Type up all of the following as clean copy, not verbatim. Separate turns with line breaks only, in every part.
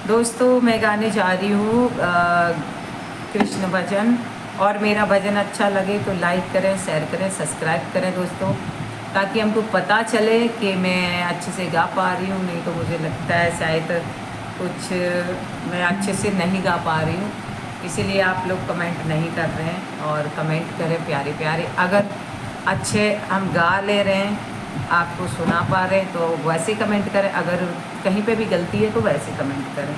दोस्तों मैं गाने जा रही हूँ कृष्ण भजन। और मेरा भजन अच्छा लगे तो लाइक करें, शेयर करें, सब्सक्राइब करें दोस्तों, ताकि हमको पता चले कि मैं अच्छे से गा पा रही हूँ। नहीं तो मुझे लगता है शायद कुछ मैं अच्छे से नहीं गा पा रही हूँ, इसीलिए आप लोग कमेंट नहीं कर रहे हैं। और कमेंट करें प्यारे प्यारे, अगर अच्छे हम गा ले रहे हैं, आपको सुना पा रहे हैं तो वैसे कमेंट करें, अगर कहीं पे भी गलती है तो वैसे कमेंट करें।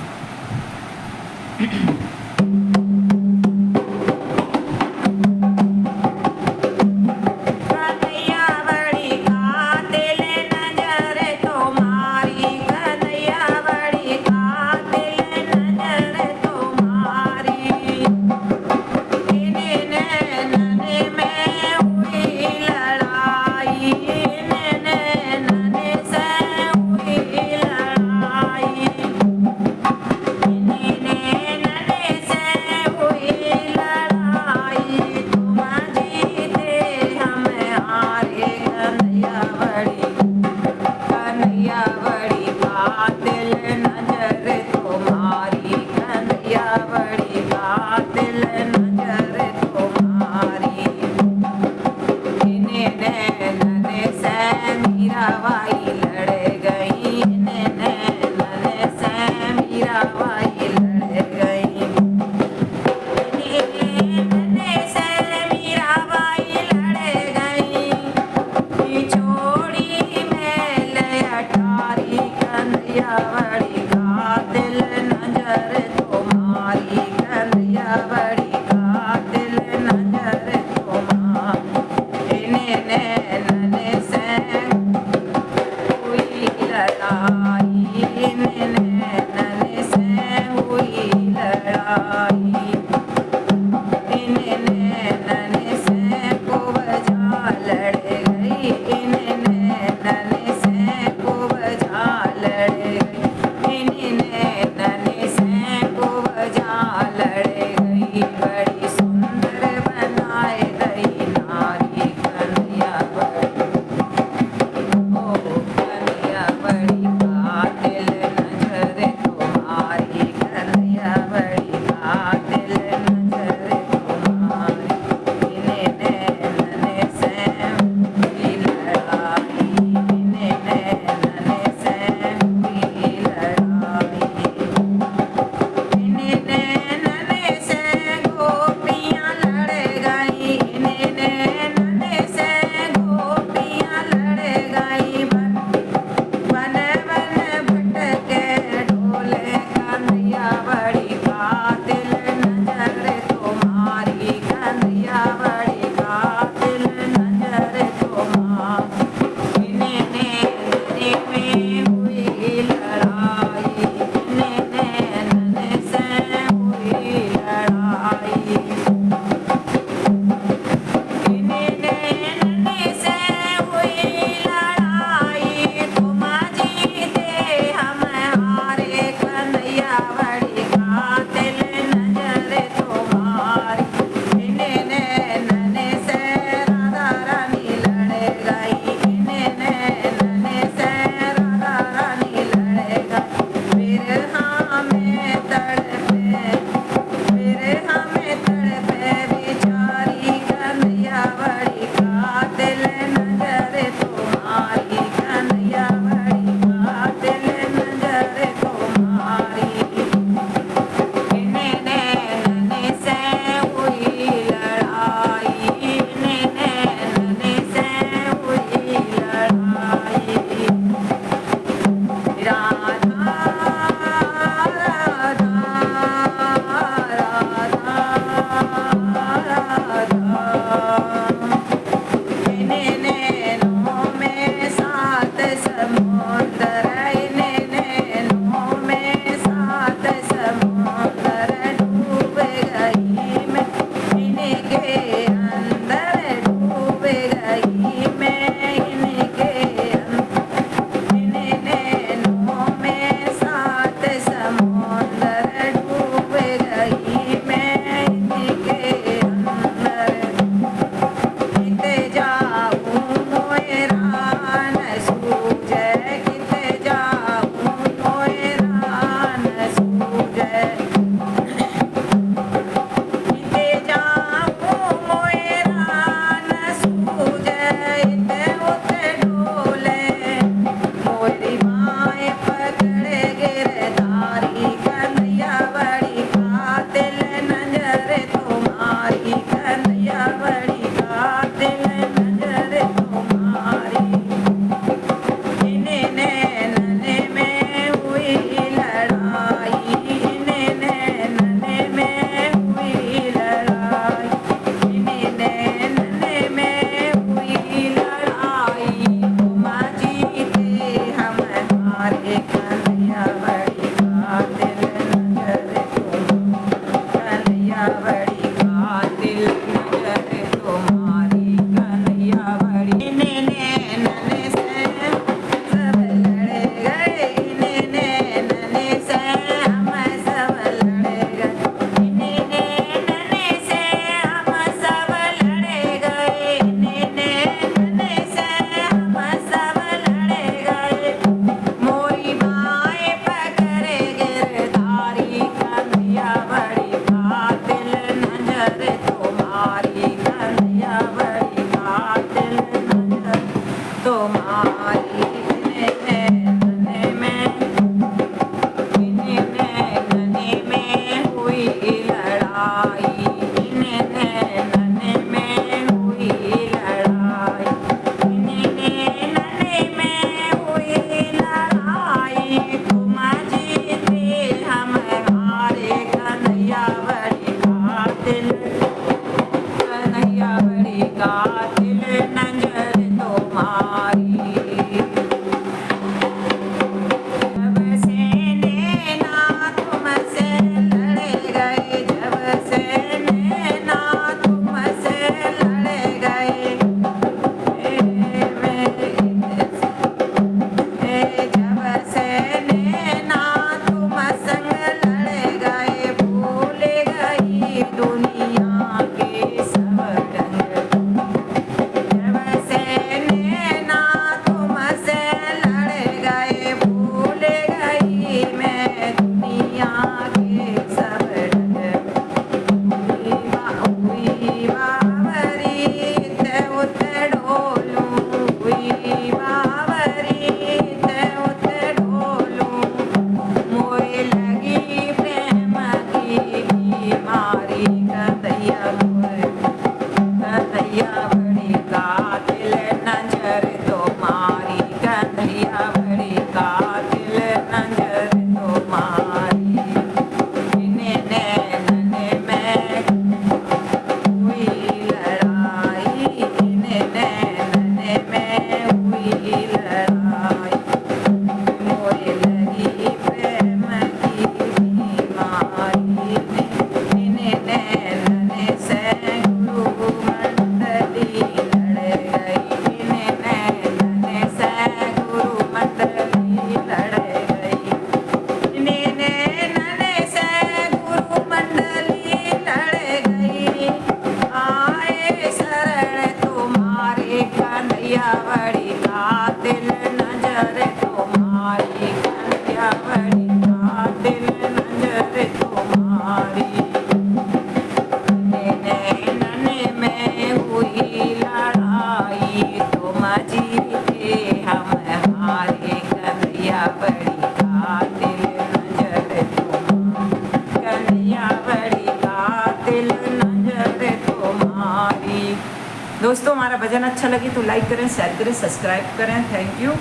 दोस्तों हमारा भजन अच्छा लगे तो लाइक करें, शेयर करें, सब्सक्राइब करें। Thank you.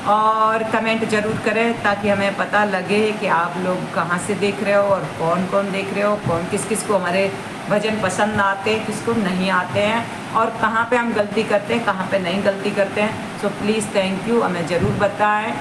और कमेंट ज़रूर करें ताकि हमें पता लगे कि आप लोग कहाँ से देख रहे हो और कौन कौन देख रहे हो, कौन किस किस को हमारे भजन पसंद आते हैं, किसको नहीं आते हैं, और कहाँ पे हम गलती करते हैं, कहाँ पे नहीं गलती करते हैं। सो प्लीज़ थैंक यू, हमें ज़रूर बताएं।